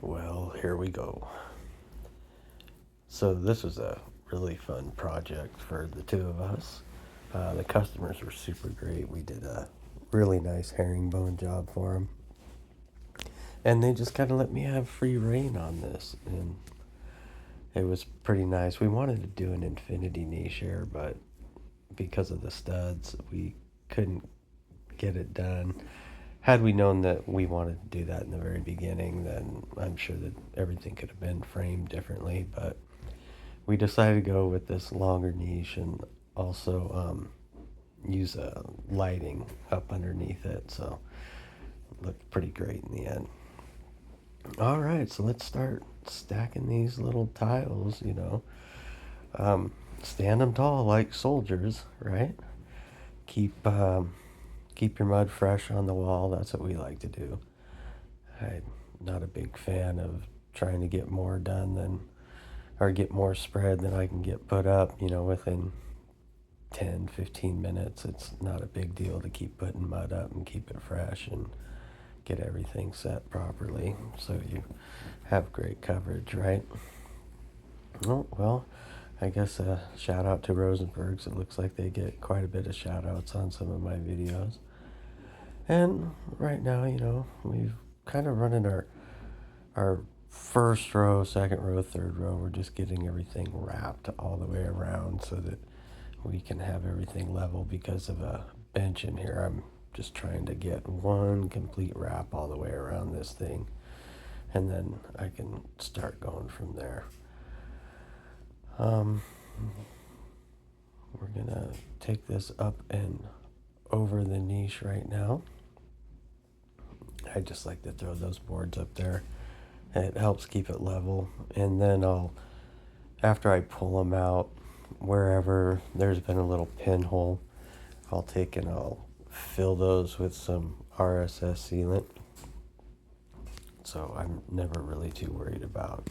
Well, here we go. So this was a really fun project for the two of us. The customers were super great. We did a really nice herringbone job for them. And they just kind of let me have free reign on this. And it was pretty nice. We wanted to do an infinity niche here, but because of the studs, we couldn't get it done. Had we known that we wanted to do that in the very beginning, then I'm sure that everything could have been framed differently. But we decided to go with this longer niche and also use a lighting up underneath it, so it looked pretty great in the end. All right, so let's start stacking these little tiles. Stand them tall like soldiers, right? Keep your mud fresh on the wall. That's what we like to do. I'm not a big fan of trying to get more done than or get more spread than I can get put up, within 10, 15 minutes. It's not a big deal to keep putting mud up and keep it fresh and get everything set properly so you have great coverage, right? Oh, well, I guess a shout out to Rosenbergs. It looks like they get quite a bit of shout outs on some of my videos. And right now, we've kind of running our first row, second row, third row. We're just getting everything wrapped all the way around so that we can have everything level because of a bench in here. I'm just trying to get one complete wrap all the way around this thing, and then I can start going from there. Um, we're gonna take this up and over the niche right now. I just like to throw those boards up there. It helps keep it level, and then after I pull them out, wherever there's been a little pinhole, I'll take and I'll fill those with some RSS sealant. So I'm never really too worried about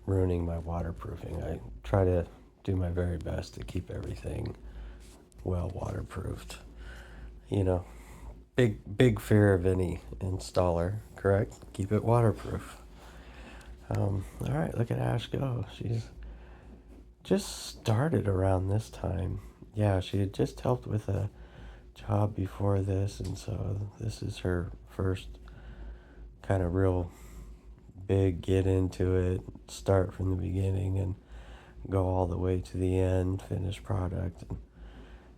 ruining my waterproofing. I try to do my very best to keep everything well waterproofed. You know, big fear of any installer, correct? Keep it waterproof. All right, look at Ash go. She's just started around this time. Yeah, she had just helped with a job before this, and so this is her first kind of real big get into it, start from the beginning and go all the way to the end, finished product. And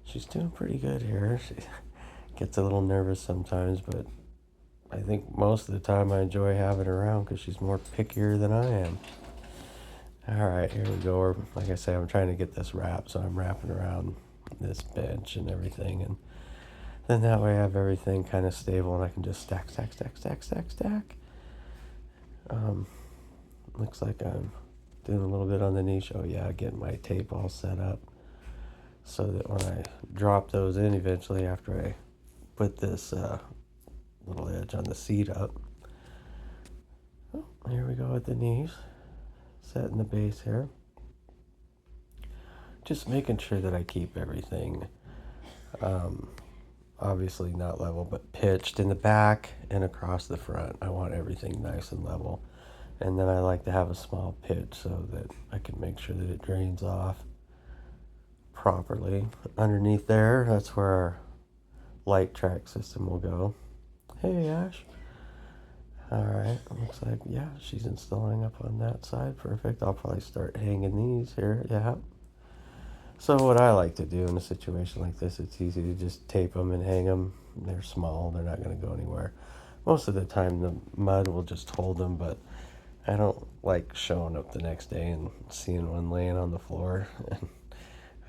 she's doing pretty good here. She gets a little nervous sometimes, but I think most of the time I enjoy having her around because she's more pickier than I am. All right, here we go. Like I say, I'm trying to get this wrapped, so I'm wrapping around this bench and everything, and then that way I have everything kind of stable and I can just stack. Looks like I'm doing a little bit on the niche. Oh yeah, getting my tape all set up so that when I drop those in eventually after I put this little edge on the seat up. Oh, here we go with the knees. Setting the base here. Just making sure that I keep everything obviously not level, but pitched in the back and across the front. I want everything nice and level. And then I like to have a small pitch so that I can make sure that it drains off properly. Underneath there, that's where our light track system will go. Hey, Ash. All right, looks like, yeah, she's installing up on that side. Perfect. I'll probably start hanging these here. Yeah. So what I like to do in a situation like this, it's easy to just tape them and hang them. They're small. They're not going to go anywhere. Most of the time, the mud will just hold them, but I don't like showing up the next day and seeing one laying on the floor.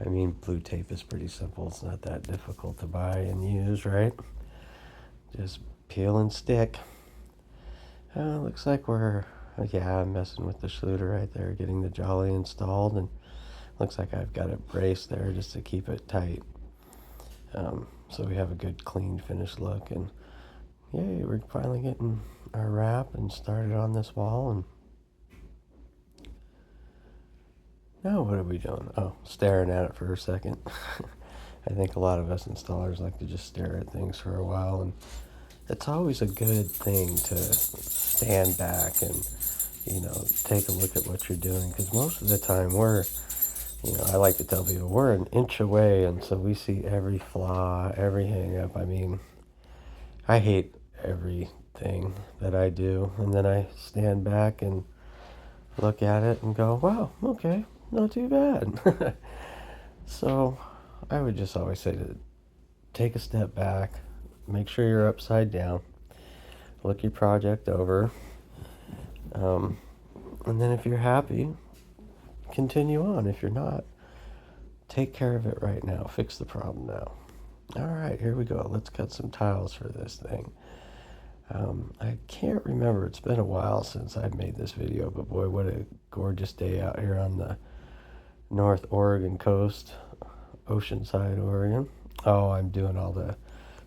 I mean, blue tape is pretty simple. It's not that difficult to buy and use, right? Just peel and stick. Looks like I'm messing with the Schluter right there, getting the Jolly installed, and looks like I've got it braced there just to keep it tight. So we have a good, clean, finished look, and yay, we're finally getting our wrap and started on this wall. And now what are we doing? Oh, staring at it for a second. I think a lot of us installers like to just stare at things for a while and it's always a good thing to stand back and, take a look at what you're doing. Because most of the time I like to tell people we're an inch away, and so we see every flaw, every hang up. I mean, I hate everything that I do, and then I stand back and look at it and go, wow, okay, not too bad. So I would just always say to take a step back, make sure you're upside down, look your project over, um, and then if you're happy, continue on. If you're not, take care of it right now. Fix the problem now. All right, here we go. Let's cut some tiles for this thing. I can't remember. It's been a while since I've made this video, but boy, what a gorgeous day out here on the North Oregon coast, Oceanside, Oregon. Oh, I'm doing all the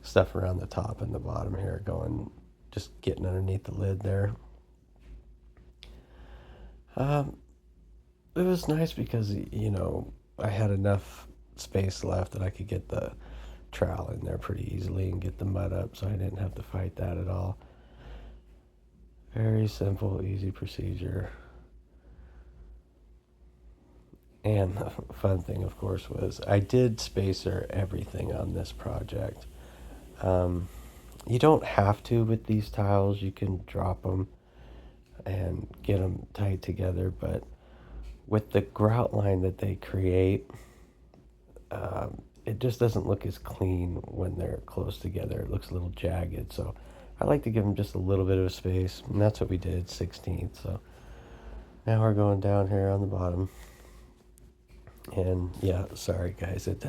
stuff around the top and the bottom here, just getting underneath the lid there. Um, it was nice because, I had enough space left that I could get the trowel in there pretty easily and get the mud up, so I didn't have to fight that at all. Very simple, easy procedure. And the fun thing, of course, was I did spacer everything on this project. Um, you don't have to with these tiles. You can drop them and get them tight together, but with the grout line that they create, it just doesn't look as clean when they're close together. It looks a little jagged, so I like to give them just a little bit of space, and that's what we did, 16th. So now we're going down here on the bottom, and yeah, sorry guys, it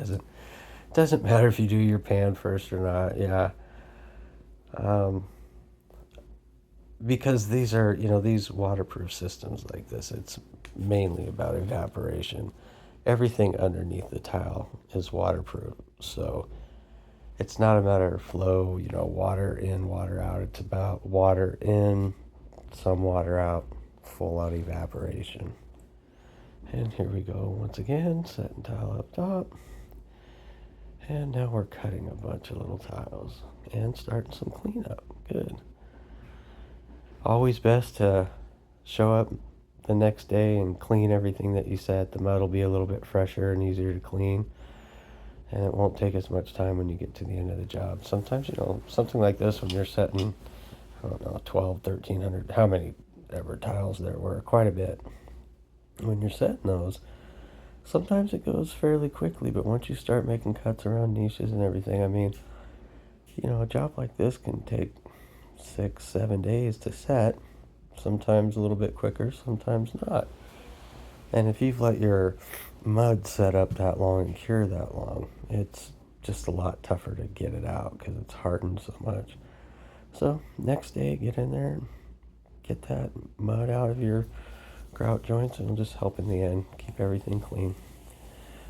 doesn't matter if you do your pan first or not. Yeah, um, because these are, these waterproof systems like this, it's mainly about evaporation. Everything underneath the tile is waterproof, so it's not a matter of flow, water in, water out. It's about water in, some water out, full on evaporation. And here we go once again, setting tile up top. And now we're cutting a bunch of little tiles and starting some cleanup. Good. Always best to show up the next day and clean everything that you set. The mud will be a little bit fresher and easier to clean, and it won't take as much time when you get to the end of the job. Sometimes, something like this, when you're setting, I don't know, 12, 1,300, how many ever tiles there were, quite a bit. When you're setting those, sometimes it goes fairly quickly, but once you start making cuts around niches and everything, I mean, a job like this can take 6, 7 days to set, sometimes a little bit quicker, sometimes not. And if you've let your mud set up that long and cure that long, it's just a lot tougher to get it out because it's hardened so much. So next day, get in there and get that mud out of your grout joints, and it'll just help in the end, keep everything clean.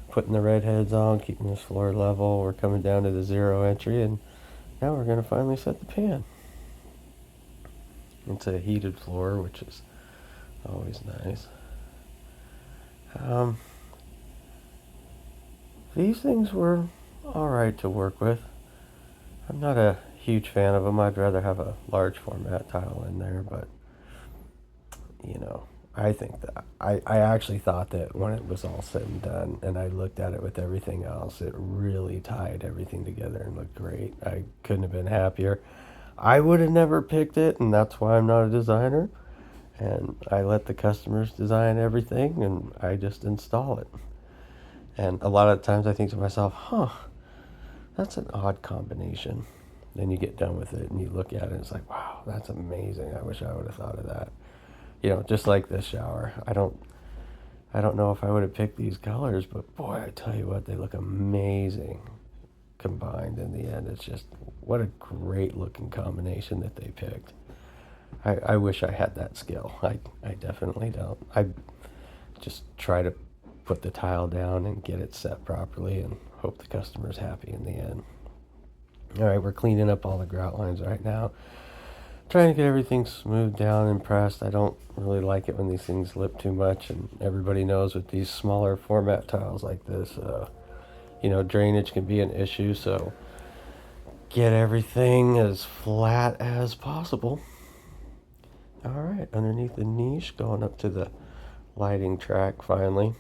Putting the red heads on, keeping this floor level. We're coming down to the 0 entry, and now we're going to finally set the pan. It's a heated floor, which is always nice. These things were alright to work with. I'm not a huge fan of them. I'd rather have a large format tile in there, but I think that I actually thought that when it was all said and done and I looked at it with everything else, it really tied everything together and looked great. I couldn't have been happier. I would have never picked it, and that's why I'm not a designer. And I let the customers design everything, and I just install it. And a lot of times I think to myself, that's an odd combination. Then you get done with it and you look at it and it's like, wow, that's amazing. I wish I would have thought of that. Just like this shower. I don't know if I would have picked these colors, but boy, I tell you what, they look amazing combined in the end. It's just, what a great looking combination that they picked. I wish I had that skill. I definitely don't. I just try to put the tile down and get it set properly and hope the customer's happy in the end. All right, we're cleaning up all the grout lines right now. Trying to get everything smoothed down and pressed. I don't really like it when these things lip too much, and everybody knows with these smaller format tiles like this, drainage can be an issue, so get everything as flat as possible. All right, underneath the niche, going up to the lighting track finally.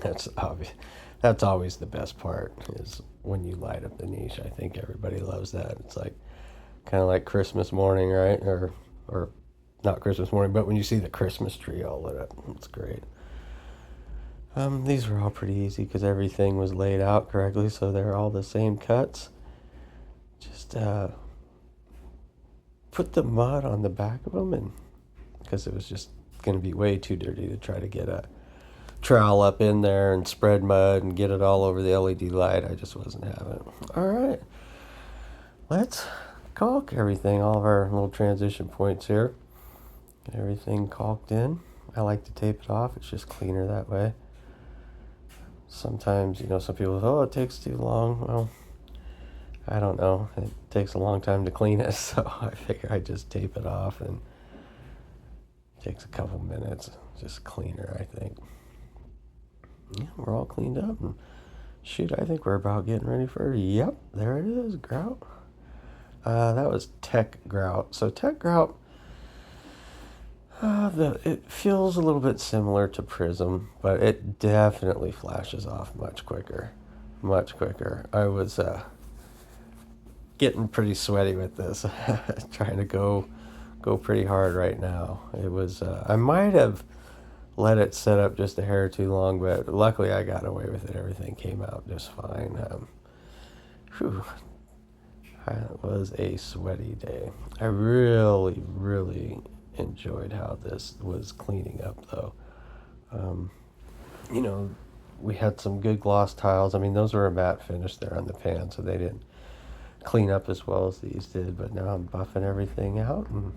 That's obvious. That's always the best part, is when you light up the niche. I think everybody loves that. It's like kind of like Christmas morning, right? Or not Christmas morning, but when you see the Christmas tree all lit up, it's great. These were all pretty easy because everything was laid out correctly, so they're all the same cuts. Just put the mud on the back of them, and because it was just going to be way too dirty to try to get a trowel up in there and spread mud and get it all over the LED light. I just wasn't having it. All right, let's caulk everything, all of our little transition points here. Get everything caulked in. I like to tape it off. It's just cleaner that way. Sometimes, some people say, oh, it takes too long. Well, I don't know. It takes a long time to clean it, so I figure I just tape it off, and it takes a couple minutes. Just cleaner, I think. Yeah, we're all cleaned up, and shoot, I think we're about getting ready for, yep, there it is, grout. That was Tech Grout. So Tech Grout, it feels a little bit similar to Prism, but it definitely flashes off much quicker. Much quicker. I was getting pretty sweaty with this, trying to go pretty hard right now. It was, I might have let it set up just a hair too long, but luckily I got away with it. Everything came out just fine. It was a sweaty day. I really, really enjoyed how this was cleaning up, though. We had some good gloss tiles. I mean, those were a matte finish there on the pan, so they didn't clean up as well as these did. But now I'm buffing everything out, and